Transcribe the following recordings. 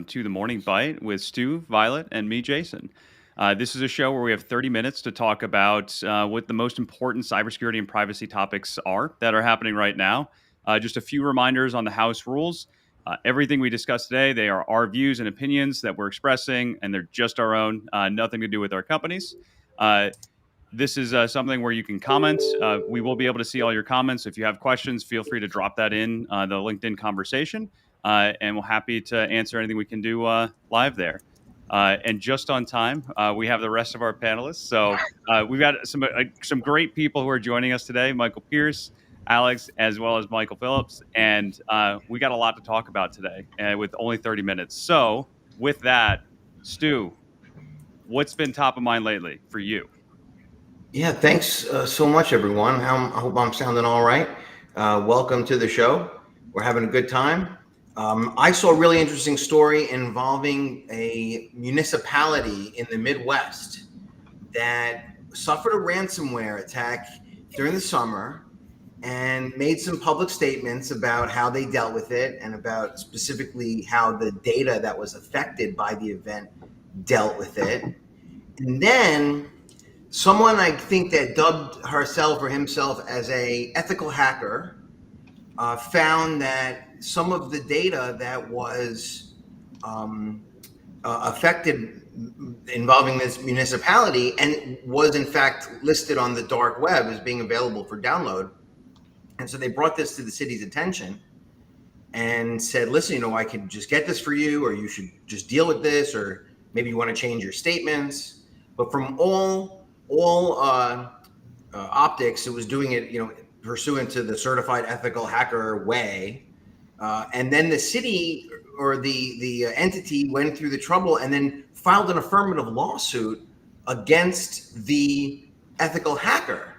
to the Morning Bite with Stu, Violet, and me, Jason. This is a show where we have 30 minutes to talk about what the most important cybersecurity and privacy topics are that are happening right now. Just a few reminders on the house rules. Everything we discuss today, they are our views and opinions that we're expressing, and they're just our own, nothing to do with our companies. This is something where you can comment. We will be able to see all your comments. If you have questions, feel free to drop that in the LinkedIn conversation, and we're happy to answer anything we can do live there. And just on time, we have the rest of our panelists. So we've got some great people who are joining us today: Michael Pierce, Alex, as well as Michael Phillips, and we got a lot to talk about today, with only 30 minutes. So with that, Stu, what's been top of mind lately for you? Yeah, thanks so much, everyone. I hope I'm sounding all right. Welcome to the show. We're having a good time. I saw a really interesting story involving a municipality in the Midwest that suffered a ransomware attack during the summer and made some public statements about how they dealt with it and about specifically how the data that was affected by the event dealt with it. And then someone, I think, that dubbed herself or himself as a ethical hacker found that some of the data that was affected involving this municipality and was in fact listed on the dark web as being available for download. And so they brought this to the city's attention and said, listen, I could just get this for you, or you should just deal with this, or maybe you want to change your statements. But from all optics, it was doing it, pursuant to the certified ethical hacker way. And then the city or the entity went through the trouble and then filed an affirmative lawsuit against the ethical hacker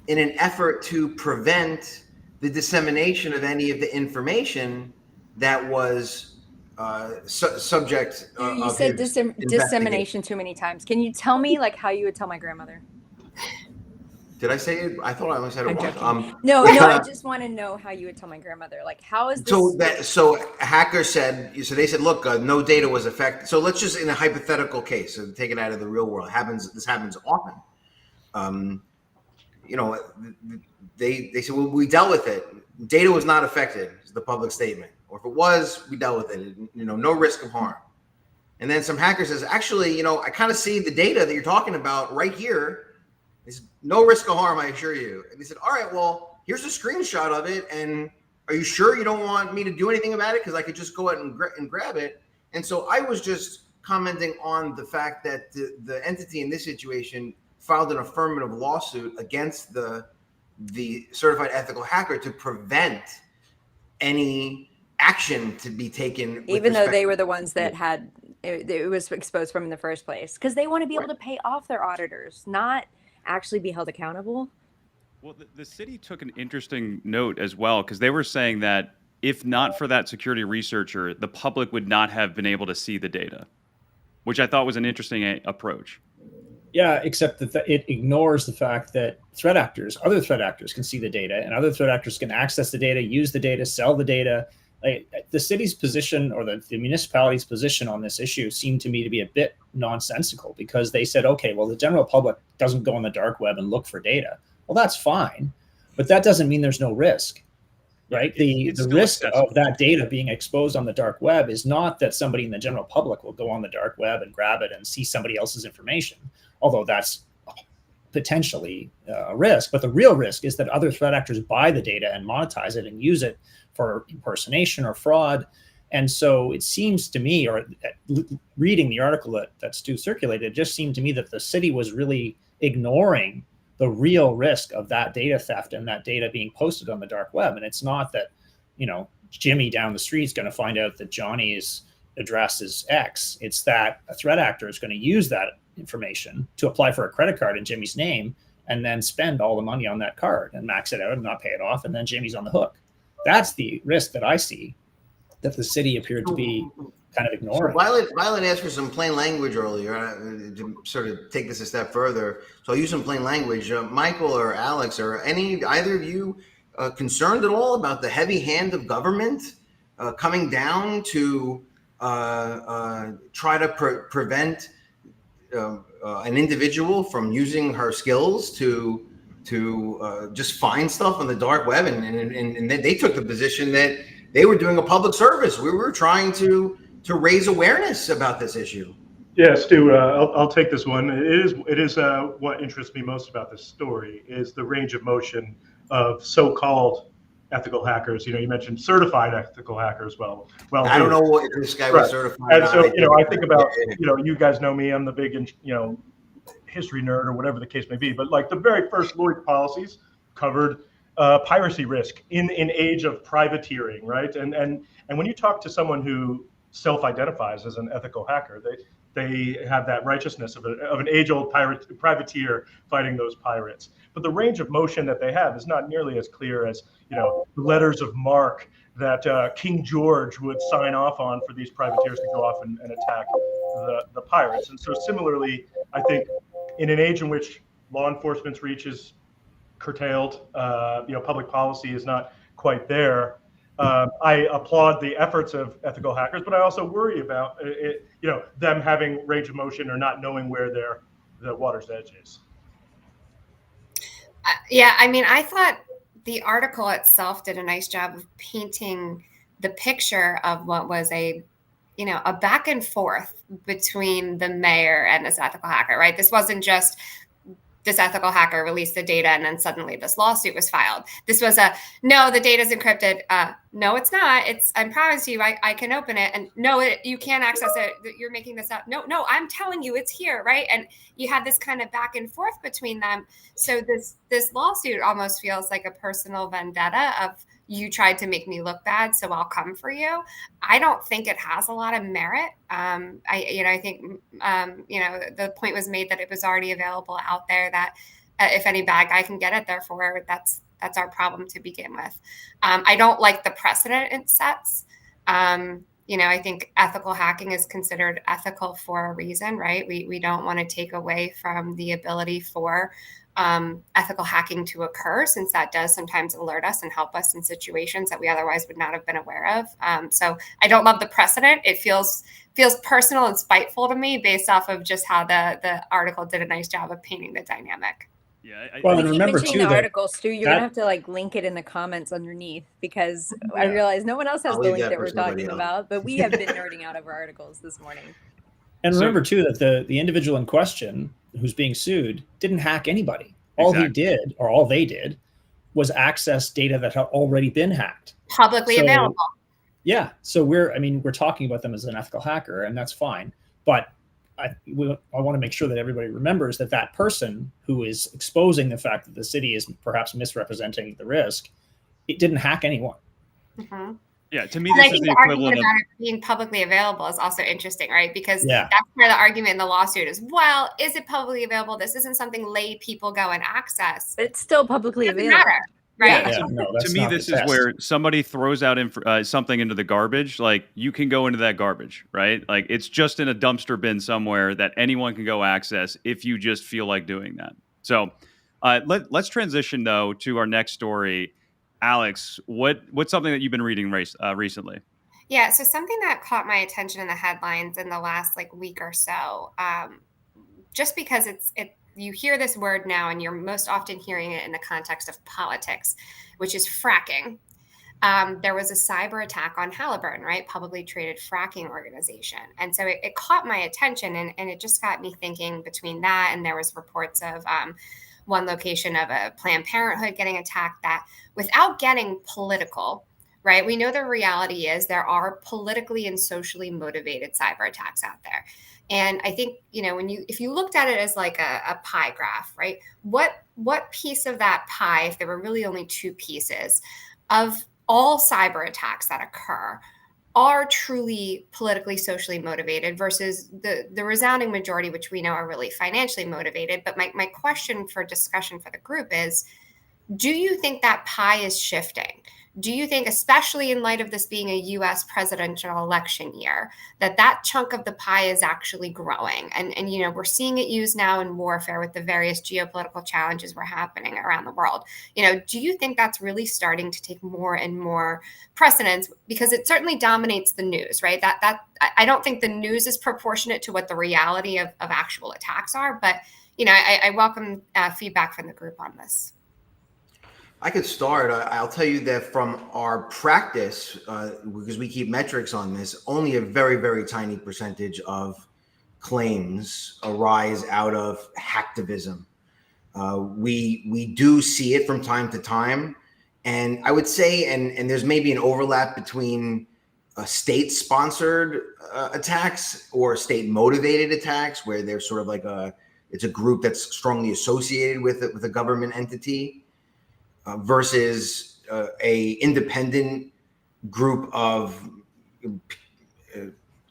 in an effort to prevent the dissemination of any of the information that was subject. You said dissemination too many times. Can you tell me how you would tell my grandmother? Did I say it? I thought I only said it once. No, I just want to know how you would tell my grandmother. How is this? So a hacker said, they said, look, no data was affected. So let's just, in a hypothetical case, so take it out of the real world. This happens often. They said, well, we dealt with it. Data was not affected, is the public statement. Or if it was, we dealt with it. No risk of harm. And then some hacker says, actually, I kind of see the data that you're talking about right here. There's no risk of harm, I assure you. And they said, all right, well, here's a screenshot of it. And are you sure you don't want me to do anything about it? Because I could just go out and grab it. And so I was just commenting on the fact that the entity in this situation filed an affirmative lawsuit against the certified ethical hacker to prevent any action to be taken. Even though they were the ones that had it was exposed from in the first place. Because they want to be able to pay off their auditors, not actually be held accountable. Well, the city took an interesting note as well, because they were saying that if not for that security researcher, the public would not have been able to see the data, which I thought was an interesting approach. Yeah, except that it ignores the fact that other threat actors can see the data, and other threat actors can access the data, use the data, sell the data. The city's position, or the municipality's position on this issue, seemed to me to be a bit nonsensical, because they said, okay, well, the general public doesn't go on the dark web and look for data. Well, that's fine, but that doesn't mean there's no risk, right? The risk of that data being exposed on the dark web is not that somebody in the general public will go on the dark web and grab it and see somebody else's information, although that's potentially a risk. But the real risk is that other threat actors buy the data and monetize it and use it for impersonation or fraud. And so it seems to me, or reading the article that Stu circulated, it just seemed to me that the city was really ignoring the real risk of that data theft and that data being posted on the dark web. And it's not that, Jimmy down the street is going to find out that Johnny's address is X. It's that a threat actor is going to use that information to apply for a credit card in Jimmy's name and then spend all the money on that card and max it out and not pay it off. And then Jimmy's on the hook. That's the risk that I see that the city appeared to be kind of ignoring. So Violet asked for some plain language earlier to sort of take this a step further. So I'll use some plain language. Michael or Alex, or either of you concerned at all about the heavy hand of government coming down to try to prevent an individual from using her skills to just find stuff on the dark web, and they took the position that they were doing a public service. We were trying to raise awareness about this issue. Yeah, Stu, I'll take this one. It is what interests me most about this story is the range of motion of so-called ethical hackers. You mentioned certified ethical hackers. Well, I don't know if this guy was certified. And so, I think about, you guys know me. I'm the big, history nerd or whatever the case may be. But like the very first Lloyd policies covered piracy risk in an age of privateering, right? And when you talk to someone who self-identifies as an ethical hacker, they have that righteousness of an age-old privateer fighting those pirates. But the range of motion that they have is not nearly as clear as the letters of marque that King George would sign off on for these privateers to go off and attack the pirates. And so similarly, I think in an age in which law enforcement's reach is curtailed, public policy is not quite there. I applaud the efforts of ethical hackers, but I also worry about them having range of motion or not knowing where the water's edge is. Yeah, I mean, I thought the article itself did a nice job of painting the picture of what was a back and forth between the mayor and this ethical hacker, right? This wasn't just this ethical hacker released the data and then suddenly this lawsuit was filed. This was no, the data's encrypted. No, it's not. I promise you, I can open it. And no, you can't access it. You're making this up. No, I'm telling you it's here, right? And you had this kind of back and forth between them. So this lawsuit almost feels like a personal vendetta of you tried to make me look bad, so I'll come for you. I don't think it has a lot of merit. I think the point was made that it was already available out there, that if any bad guy can get it, therefore that's our problem to begin with. I don't like the precedent it sets. I think ethical hacking is considered ethical for a reason, right? We don't want to take away from the ability for ethical hacking to occur, since that does sometimes alert us and help us in situations that we otherwise would not have been aware of. So I don't love the precedent. It feels personal and spiteful to me based off of just how the article did a nice job of painting the dynamic. Yeah. Well, and remember too, the article, Stu, you're gonna have to link it in the comments underneath, because I realize no one else has the link that we're talking about, but we have been nerding out over articles this morning. And remember too that the individual in question who's being sued didn't hack anybody. All he did, or all they did, was access data that had already been hacked, publicly available. Yeah, so we're talking about them as an ethical hacker, and that's fine. But I want to make sure that everybody remembers that person who is exposing the fact that the city is perhaps misrepresenting the risk, it didn't hack anyone. Mm-hmm. Yeah, to me, this is the equivalent of it being publicly available is also interesting, right? Because that's where the argument in the lawsuit is, well, is it publicly available? This isn't something lay people go and access. But it's still publicly available. Matter, right? Yeah. To me, this is where somebody throws out something into the garbage. Like, you can go into that garbage, right? Like, it's just in a dumpster bin somewhere that anyone can go access if you just feel like doing that. So let's transition, though, to our next story. Alex, what's something that you've been reading recently? Yeah, so something that caught my attention in the headlines in the last week or so, just because you hear this word now and you're most often hearing it in the context of politics, which is fracking. There was a cyber attack on Halliburton, right? Publicly traded fracking organization. And so it caught my attention, and it just got me thinking between that, and there was reports of one location of a Planned Parenthood getting attacked, that without getting political, right? We know the reality is there are politically and socially motivated cyber attacks out there. And I think, if you looked at it as like a pie graph, right? What piece of that pie, if there were really only two pieces of all cyber attacks that occur, are truly politically, socially motivated versus the resounding majority, which we know are really financially motivated. But my question for discussion for the group is, do you think that pie is shifting? do you think, especially in light of this being a US presidential election year, that chunk of the pie is actually growing? And we're seeing it used now in warfare with the various geopolitical challenges we're happening around the world. Do you think that's really starting to take more and more precedence? Because it certainly dominates the news, right? That I don't think the news is proportionate to what the reality of actual attacks are, but I welcome feedback from the group on this. I could start. I'll tell you that from our practice, because we keep metrics on this, only a very, very tiny percentage of claims arise out of hacktivism. We do see it from time to time. And I would say, and there's maybe an overlap between state-sponsored attacks or state-motivated attacks, where there's sort of like it's a group that's strongly associated with a government entity. Versus a independent group of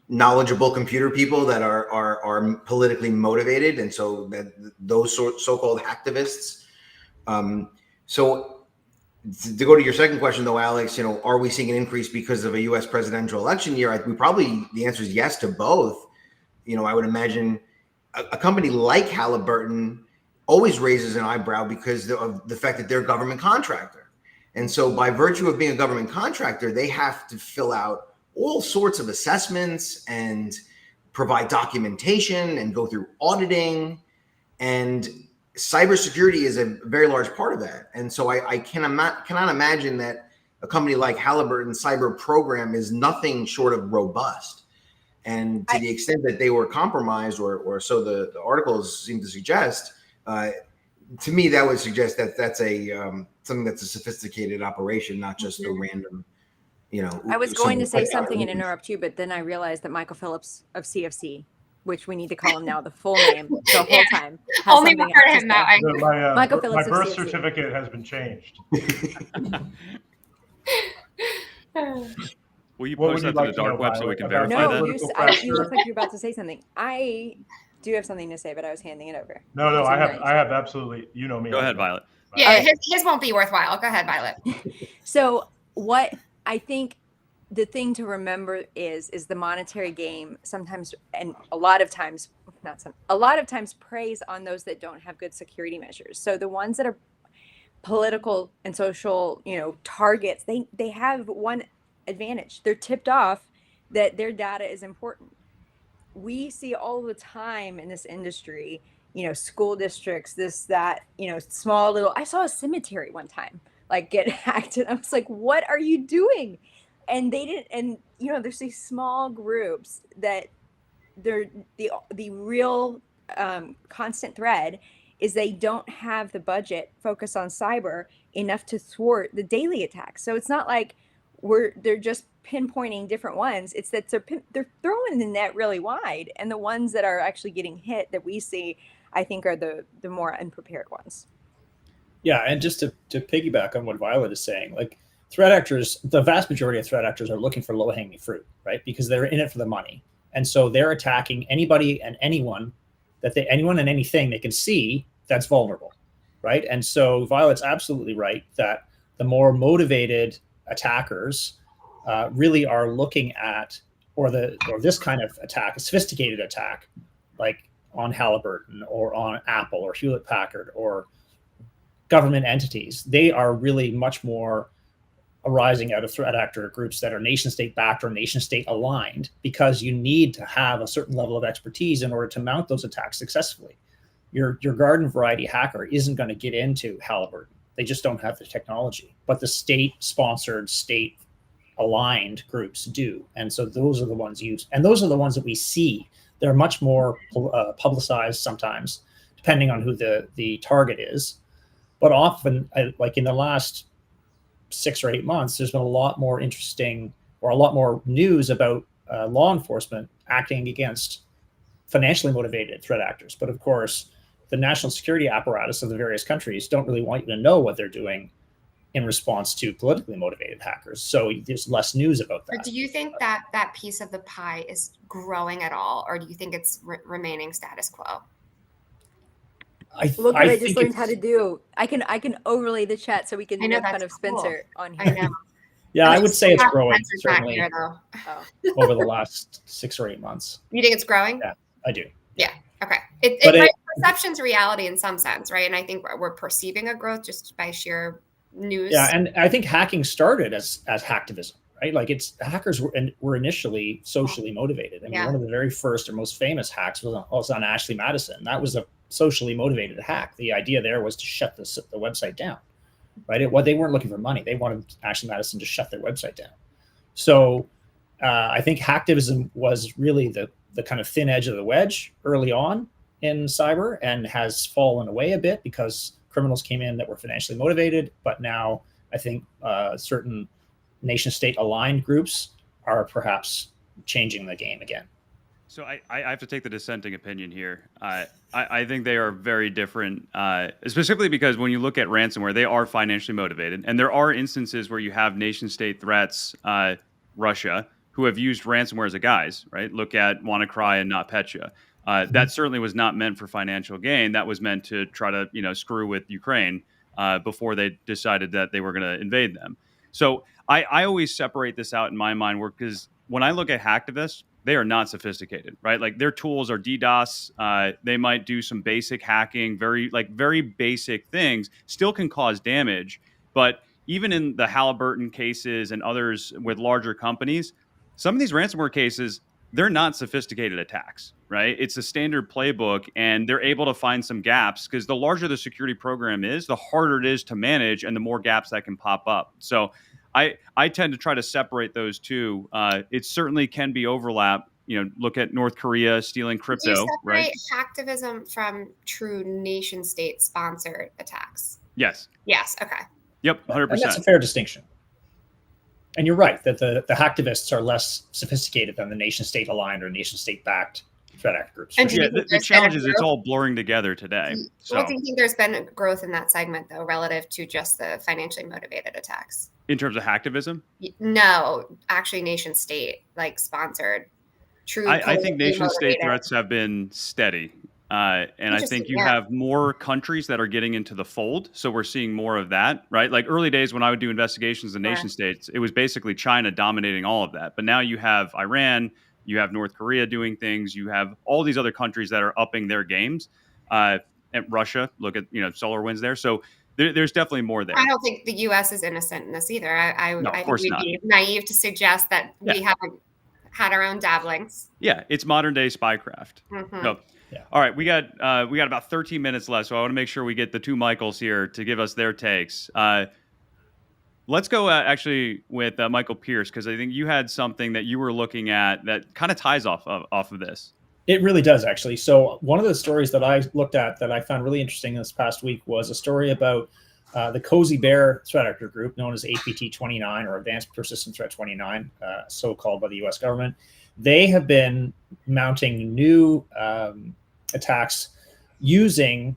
knowledgeable computer people that are politically motivated, and so that those so-called hacktivists. So to go to your second question, though, Alex, are we seeing an increase because of a U.S. presidential election year? The answer is yes to both. I would imagine a company like Halliburton always raises an eyebrow because of the fact that they're a government contractor. And so by virtue of being a government contractor, they have to fill out all sorts of assessments and provide documentation and go through auditing. And cybersecurity is a very large part of that. And so I cannot imagine that a company like Halliburton's cyber program is nothing short of robust. And to the extent that they were compromised, or so the articles seem to suggest, to me, that would suggest that that's something that's a sophisticated operation, not just a random, I was going to say something and interrupt you, but then I realized that Michael Phillips of CFC, which we need to call him now the full name the whole time. Only heard him now. Michael Phillips. My birth certificate has been changed. Will you post that to the dark web so we can verify that? You look like you're about to say something. I do have something to say, but I was handing it over. No, I have absolutely. You know me. Go ahead, Violet. Yeah, his won't be worthwhile. Go ahead, Violet. So what I think the thing to remember is the monetary game sometimes, and a lot of times preys on those that don't have good security measures. So the ones that are political and social, targets, they have one advantage. They're tipped off that their data is important. We see all the time in this industry, school districts, small little, I saw a cemetery one time, get hacked. And I was like, what are you doing? And they didn't, and there's these small groups that they're the real constant thread is they don't have the budget focused on cyber enough to thwart the daily attacks. So it's not like they're just pinpointing different ones. It's that they're throwing the net really wide, and the ones that are actually getting hit that we see, I think, are the more unprepared ones. Yeah, and just to piggyback on what Violet is saying, threat actors, the vast majority of threat actors are looking for low-hanging fruit, right? Because they're in it for the money, and so they're attacking anybody and anyone and anything they can see that's vulnerable, right? And so Violet's absolutely right that the more motivated attackers really are looking at, or this kind of attack, a sophisticated attack, like on Halliburton or on Apple or Hewlett Packard or government entities, they are really much more arising out of threat actor groups that are nation state backed or nation state aligned, because you need to have a certain level of expertise in order to mount those attacks successfully. Your garden variety hacker isn't going to get into Halliburton. They just don't have the technology, but the state-sponsored, state-aligned groups do. And so those are the ones used. And those are the ones that we see. They're much more publicized sometimes, depending on who the target is. But often, like in the last 6 or 8 months, there's been a lot more interesting or a lot more news about law enforcement acting against financially motivated threat actors. But of course, the national security apparatus of the various countries don't really want you to know what they're doing in response to politically motivated hackers. So there's less news about that. But do you think that piece of the pie is growing at all, or do you think it's remaining status quo? I just learned how to do. I can overlay the chat so we can make fun of Spencer on here. I know. Yeah, I would say it's growing That's not certainly here, though. Oh. over the last 6 or 8 months. You think it's growing? Yeah, I do. Yeah. Okay. But it- Perception's reality in some sense, right? And I think we're perceiving a growth just by sheer news. Yeah, and I think hacking started as hacktivism, right? Like hackers were initially socially motivated. I mean, Yeah. one of the very first or most famous hacks was on Ashley Madison. That was a socially motivated hack. The idea there was to shut the website down, right? They weren't looking for money. They wanted Ashley Madison to shut their website down. So I think hacktivism was really the kind of thin edge of the wedge early on in cyber, and has fallen away a bit because criminals came in that were financially motivated. But now I think certain nation state aligned groups are perhaps changing the game again. So I have to take the dissenting opinion here. I think they are very different, specifically because when you look at ransomware, they are financially motivated. And there are instances where you have nation state threats, Russia, who have used ransomware as a guise, right? Look at WannaCry and NotPetya. That certainly was not meant for financial gain. That was meant to try to, screw with Ukraine before they decided that they were going to invade them. So I always separate this out in my mind, because when I look at hacktivists, they are not sophisticated, right? Like their tools are DDoS. They might do some basic hacking, very basic things, still can cause damage. But even in the Halliburton cases and others with larger companies, some of these ransomware cases, they're not sophisticated attacks, right? It's a standard playbook, and they're able to find some gaps, because the larger the security program is, the harder it is to manage and the more gaps that can pop up. So I tend to try to separate those two. It certainly can be overlap. Look at North Korea stealing crypto, Do you right? separate hacktivism from true nation state sponsored attacks? Yes. Yes. Okay. Yep, 100%. And that's a fair distinction. And you're right that the hacktivists are less sophisticated than the nation state aligned or nation state backed threat actor groups. And Yeah, the challenge is it's all blurring together today. So, Well, do you think there's been growth in that segment, though, relative to just the financially motivated attacks? in terms of hacktivism, No, actually, nation state like sponsored. True. I think nation state motivated. threats have been steady. And I think you have more countries that are getting into the fold. So we're seeing more of that, right? Like early days when I would do investigations in nation states, it was basically China dominating all of that. But now you have Iran, you have North Korea doing things, you have all these other countries that are upping their games. And Russia, look at, SolarWinds there. So there's definitely more there. I don't think the U.S. is innocent in this either. I of course think not. we'd be naive to suggest that we haven't had our own dabblings. Yeah, it's modern day spycraft. Mhm. So, all right, we got about 13 minutes left, so I want to make sure we get the two Michaels here to give us their takes. Let's go actually with Michael Pierce, because I think you had something that you were looking at that kind of ties off of this. It really does, actually. So one of the stories that I looked at that I found really interesting this past week was a story about the Cozy Bear threat actor group, known as APT-29 or Advanced Persistent Threat 29, so called by the U.S. government. They have been mounting new attacks using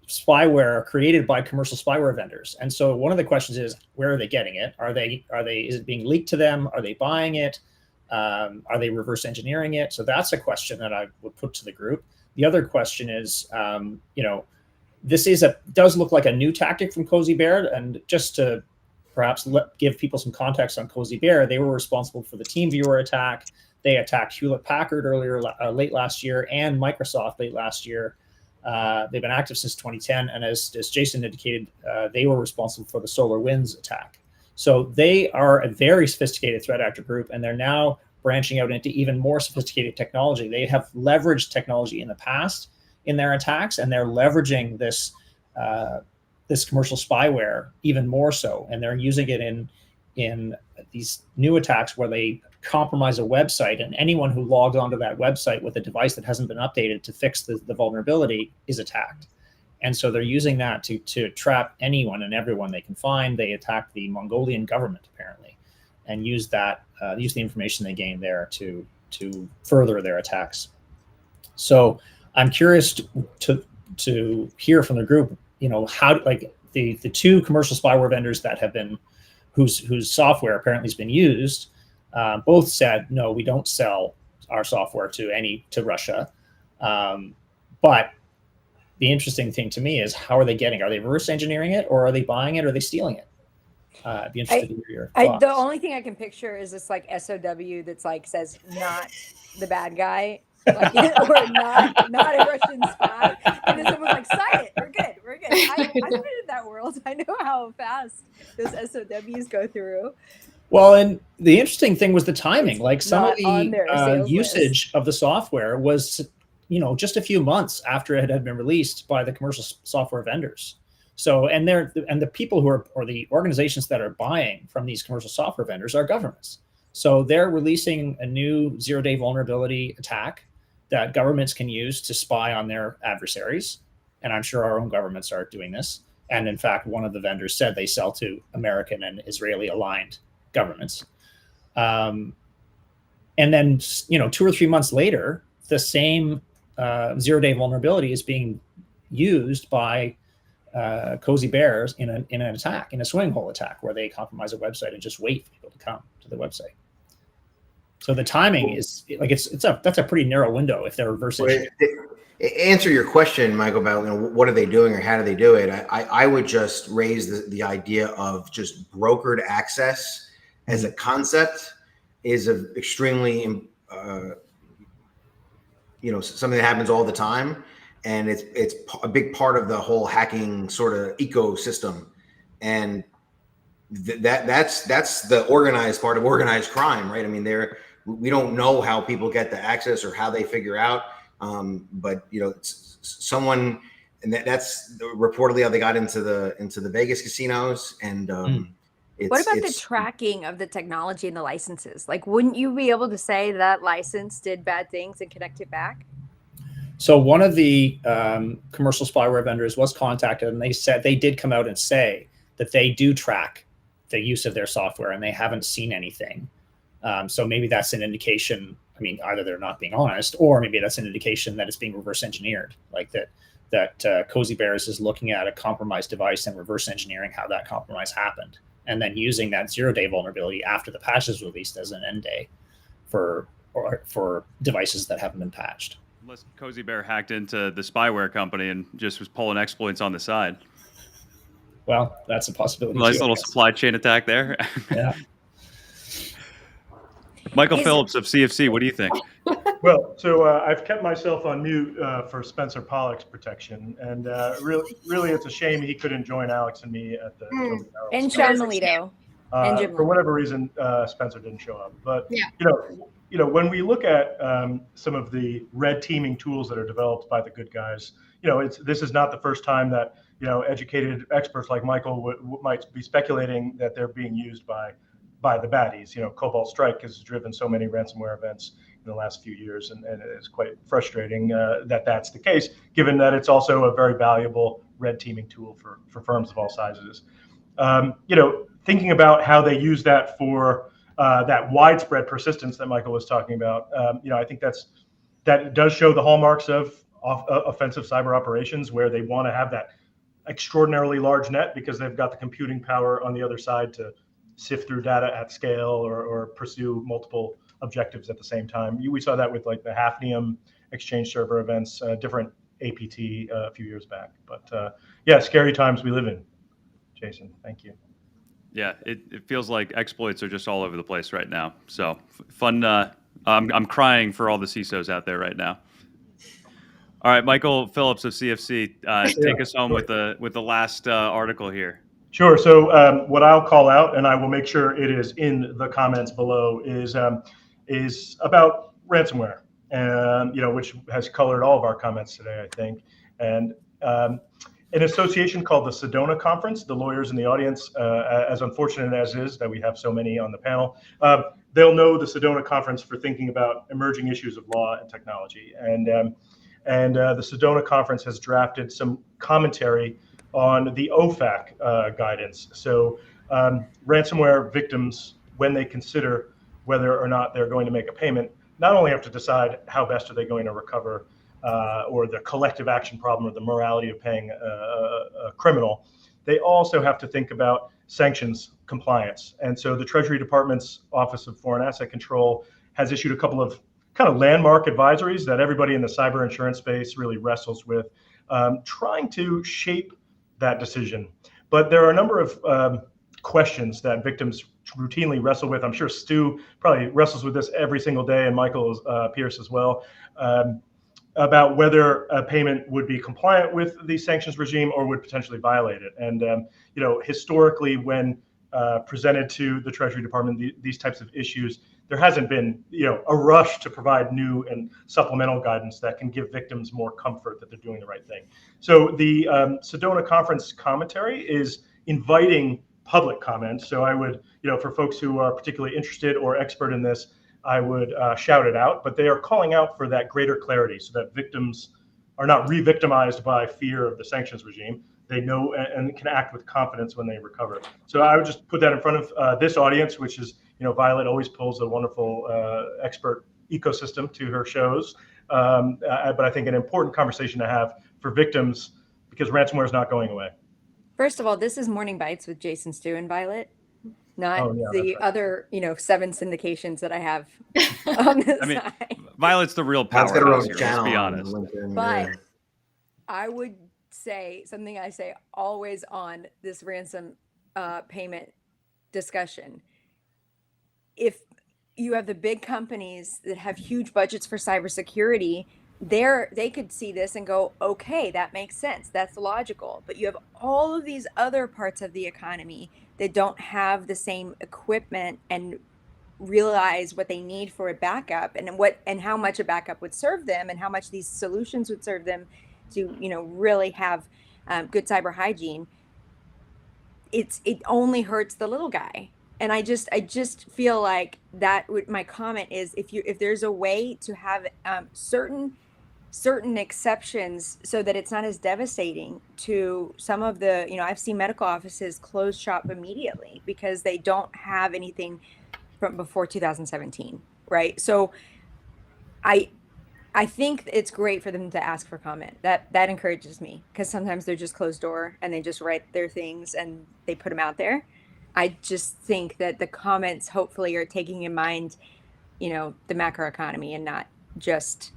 spyware created by commercial spyware vendors. And so one of the questions is, where are they getting it? Is it being leaked to them? Are they buying it? Are they reverse engineering it? So that's a question that I would put to the group. The other question is, this does look like a new tactic from Cozy Bear. And just to perhaps give people some context on Cozy Bear, they were responsible for the TeamViewer attack. They attacked Hewlett Packard late last year, and Microsoft late last year. They've been active since 2010. And as Jason indicated, they were responsible for the SolarWinds attack. So they are a very sophisticated threat actor group, and they're now branching out into even more sophisticated technology. They have leveraged technology in the past in their attacks, and they're leveraging this commercial spyware even more so. And they're using it in these new attacks where they compromise a website, and anyone who logs onto that website with a device that hasn't been updated to fix the vulnerability is attacked. And so they're using that to trap anyone and everyone they can find. They attacked the Mongolian government, apparently, and use the information they gained there to further their attacks. So I'm curious to hear from the group, how, like, the two commercial spyware vendors that have been, whose software apparently has been used, both said, no, we don't sell our software to Russia. But the interesting thing to me is, how are they getting? Are they reverse engineering it, or are they buying it, or are they stealing it? I'd be interested to hear your the thoughts. only thing I can picture is this like SOW that's like says not the bad guy, like or not a Russian spy, and then someone's like, sign it, we're good. I've been in that world. I know how fast those SOWs go through. Well, and the interesting thing was the timing. It's like some of not on their the sales usage of the software was, just a few months after it had been released by the commercial software vendors. So, and the people who are, or the organizations that are buying from these commercial software vendors are governments. So they're releasing a new zero-day vulnerability attack that governments can use to spy on their adversaries. And I'm sure our own governments are doing this. And in fact, one of the vendors said they sell to American and Israeli aligned governments. And then, 2 or 3 months later, the same zero-day vulnerability is being used by cozy bears in an attack, in a swing hole attack, where they compromise a website and just wait for people to come to the website. So the timing is like that's a pretty narrow window if they're reverse engineering. Answer your question, Michael, about what are they doing or how do they do it? I would just raise the idea of just brokered access as a concept is a extremely something that happens all the time. And it's a big part of the whole hacking sort of ecosystem, and that's the organized part of organized crime, right? I mean, we don't know how people get the access or how they figure out, but it's someone, and that's reportedly how they got into the Vegas casinos. And what about the tracking of the technology and the licenses? Like, wouldn't you be able to say that license did bad things and connect it back? So one of the commercial spyware vendors was contacted, and they said they did come out and say that they do track the use of their software and they haven't seen anything. So maybe that's an indication. I mean, either they're not being honest, or maybe that's an indication that it's being reverse engineered, like that Cozy Bears is looking at a compromised device and reverse engineering how that compromise happened, and then using that zero-day vulnerability after the patch is released as an end day for devices that haven't been patched. Unless Cozy Bear hacked into the spyware company and just was pulling exploits on the side. Well, that's a possibility. Nice little supply chain attack there. Yeah. Michael Phillips of CFC, what do you think? Well, so I've kept myself on mute for Spencer Pollock's protection, and really, it's a shame he couldn't join Alex and me at the and Sean Melito. For whatever reason, Spencer didn't show up. But Yeah. When we look at some of the red teaming tools that are developed by the good guys, this is not the first time that educated experts like Michael might be speculating that they're being used by the baddies. Cobalt Strike has driven so many ransomware events in the last few years, and it's quite frustrating that that's the case, given that it's also a very valuable red teaming tool for firms of all sizes. Thinking about how they use that for that widespread persistence that Michael was talking about, I think that does show the hallmarks of offensive cyber operations, where they want to have that extraordinarily large net because they've got the computing power on the other side to sift through data at scale or pursue multiple objectives at the same time. We saw that with like the Hafnium Exchange server events, different APT a few years back. But scary times we live in. Jason, thank you. Yeah, it feels like exploits are just all over the place right now. So fun. I'm crying for all the CISOs out there right now. All right, Michael Phillips of CFC, take us home with the last article here. Sure. So what I'll call out, and I will make sure it is in the comments below, is about ransomware, which has colored all of our comments today, I think. And an association called the Sedona Conference, the lawyers in the audience, as unfortunate as is that we have so many on the panel, they'll know the Sedona Conference for thinking about emerging issues of law and technology. And the Sedona Conference has drafted some commentary on the OFAC guidance. So ransomware victims, when they consider whether or not they're going to make a payment, not only have to decide how best are they going to recover or the collective action problem or the morality of paying a criminal, they also have to think about sanctions compliance. And so the Treasury Department's Office of Foreign Asset Control has issued a couple of kind of landmark advisories that everybody in the cyber insurance space really wrestles with, trying to shape that decision. But there are a number of questions that victims routinely wrestle with. I'm sure Stu probably wrestles with this every single day, and Michael Pierce as well, about whether a payment would be compliant with the sanctions regime or would potentially violate it. And historically, when presented to the Treasury Department, these types of issues, there hasn't been a rush to provide new and supplemental guidance that can give victims more comfort that they're doing the right thing. So the Sedona Conference commentary is inviting public comment. So I would, for folks who are particularly interested or expert in this, I would shout it out. But they are calling out for that greater clarity so that victims are not re-victimized by fear of the sanctions regime. They know and can act with confidence when they recover. So I would just put that in front of this audience, which is, Violet always pulls a wonderful expert ecosystem to her shows. But I think an important conversation to have for victims, because ransomware is not going away. First of all, this is Morning Bytes with Jason, Stu, and Violet, not the right. other, 7 syndications that I have on this side. Violet's the real powerhouse here, let's be honest. But I would say something I say always on this ransom payment discussion. If you have the big companies that have huge budgets for cybersecurity, they could see this and go, okay, that makes sense. That's logical. But you have all of these other parts of the economy that don't have the same equipment and realize what they need for a backup and how much a backup would serve them and how much these solutions would serve them to, really have good cyber hygiene. It only hurts the little guy. And I just feel like my comment is if there's a way to have certain exceptions so that it's not as devastating to some of the, I've seen medical offices close shop immediately because they don't have anything from before 2017, right? So I think it's great for them to ask for comment. That encourages me, because sometimes they're just closed door and they just write their things and they put them out there. I just think that the comments hopefully are taking in mind, the macroeconomy and not just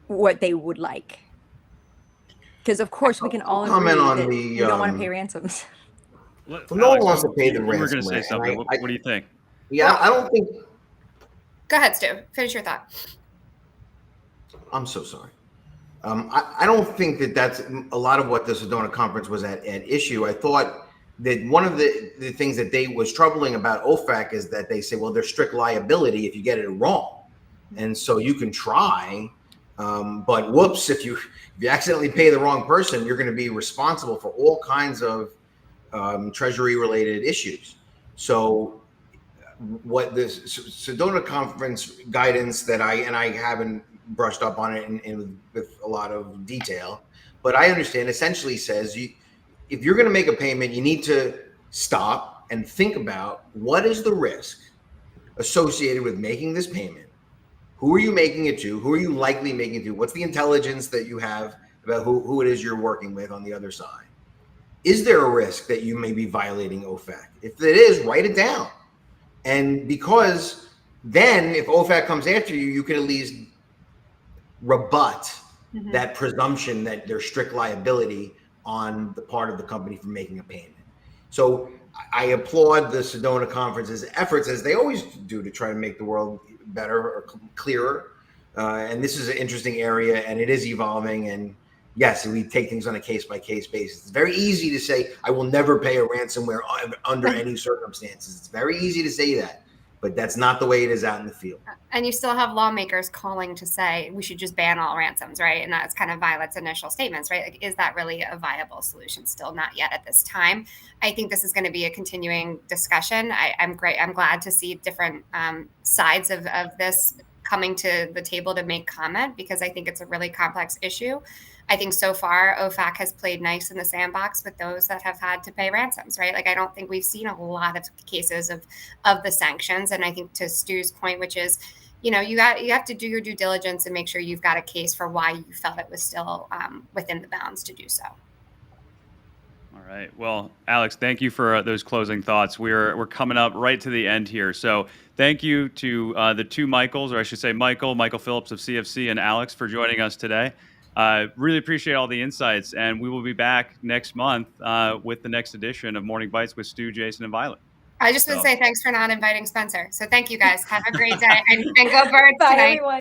what they would like. Because of course we can all agree that we don't want to pay ransoms. Well, no one wants to pay the ransom. We're going to say something. What do you think? Yeah, I don't think. Go ahead, Stu. Finish your thought. I'm so sorry. I don't think that's a lot of what the Sedona Conference was at issue. I thought that one of the things that was troubling about OFAC is that they say, well, there's strict liability if you get it wrong. And so you can try, but whoops, if you accidentally pay the wrong person, you're going to be responsible for all kinds of treasury related issues. So what this Sedona Conference guidance that I haven't brushed up on it with a lot of detail, but I understand essentially says if you're going to make a payment, you need to stop and think about what is the risk associated with making this payment. Who are you making it to? Who are you likely making it to? What's the intelligence that you have about who it is you're working with on the other side? Is there a risk that you may be violating OFAC? If it is, write it down. And because then if OFAC comes after you, you can at least rebut that presumption that there's strict liability on the part of the company for making a payment. So I applaud the Sedona Conference's efforts, as they always do, to try to make the world better or clearer. And this is an interesting area, and it is evolving. And yes, we take things on a case-by-case basis. It's very easy to say, I will never pay a ransomware under any circumstances. It's very easy to say that, but that's not the way it is out in the field. And you still have lawmakers calling to say we should just ban all ransoms, right? And that's kind of Violet's initial statements, right? Like, is that really a viable solution? Still not yet at this time. I think this is going to be a continuing discussion. I'm glad to see different sides of this coming to the table to make comment, because I think it's a really complex issue. I think so far OFAC has played nice in the sandbox with those that have had to pay ransoms, right? Like, I don't think we've seen a lot of cases of the sanctions. And I think to Stu's point, which is, you have to do your due diligence and make sure you've got a case for why you felt it was still within the bounds to do so. All right. Well, Alex, thank you for those closing thoughts. We're coming up right to the end here. So thank you to the two Michaels, or I should say Michael Phillips of CFC, and Alex for joining us today. Really appreciate all the insights, and we will be back next month with the next edition of Morning Bites with Stu, Jason, and Violet. I just want to say thanks for not inviting Spencer. So thank you guys. Have a great day and go Birds Bye, tonight. everyone.